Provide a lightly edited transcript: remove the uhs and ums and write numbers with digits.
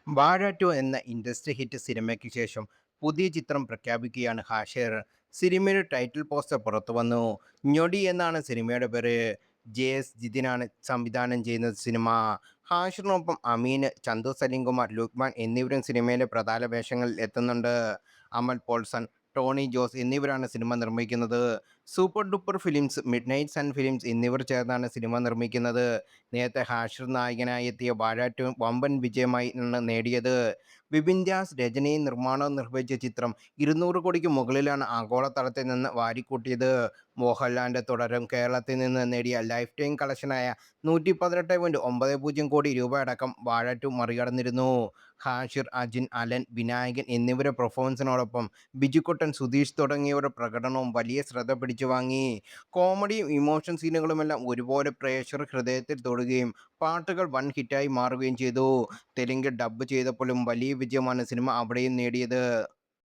വാഴ 2 എന്ന industry hit സിനിമയ്ക്ക് ശേഷം പുതിയ ചിത്രം പ്രഖ്യാപിക്കുകയാണ് ഹാഷിർ. സിനിമയുടെ ടൈറ്റിൽ പോസ്റ്റർ പുറത്തു വന്നു. ഞൊടി എന്നാണ് സിനിമയുടെ പേര്. ജെ.എസ്. ജിതിനാണ് സംവിധാനം ചെയ്യുന്ന സിനിമ. ഹാഷിറിനൊപ്പം അമീൻ, ചന്തു സലീംകുമാർ, ലുക്മാൻ എന്നിവരും സിനിമയിലെ പ്രധാന വേഷങ്ങളിൽ എത്തുന്നുണ്ട്. അമൽ പോൾസൺ, ടോണി ജോസ് എന്നിവരാണ് സിനിമ നിർമ്മിക്കുന്നത്. Super Duper Films, Midnight Sun Films എന്നിവർ ചേർന്നാണ് സിനിമ നിർമ്മിക്കുന്നത്. നേരത്തെ ഹാഷിർ നായകനായി എത്തിയ വാഴ 2 വമ്പൻ വിജയമാണ് നേടിയത്. വിപിൻ ദാസ് രചനയും നിർമ്മാണവും നിർവഹിച്ച ചിത്രം 200 കോടിക്ക് മുകളിലാണ് ആഗോളതലത്തിൽ നിന്ന് വാരിക്കൂട്ടിയത്. മോഹൻലാലിന്റെ തുടരും കേരളത്തിൽ നിന്ന് നേടിയ ലൈഫ് ടൈം കളക്ഷനായ 118.90 കോടി രൂപ അടക്കം വാഴ 2 മറികടന്നിരുന്നു. ഹാഷിർ, അജിൻ, അലൻ, വിനായകൻ എന്നിവരുടെ പെർഫോമൻസിനോടൊപ്പം ബിജുക്കുട്ടൻ, സുധീഷ് തുടങ്ങിയവരുടെ പ്രകടനവും വലിയ ശ്രദ്ധ പിടിച്ചു വാങ്ങി. കോമഡിയും ഇമോഷൻ സീനുകളുമെല്ലാം ഒരുപോലെ പ്രേക്ഷകർ ഹൃദയത്തിൽ തൊടുകയും പാട്ടുകൾ വൻ ഹിറ്റായി മാറുകയും ചെയ്തു. തെലുങ്കിൽ ഡബ്ബ് ചെയ്തപ്പോഴും വലിയ വിജയമാണ് സിനിമ അവിടെയും നേടിയത്.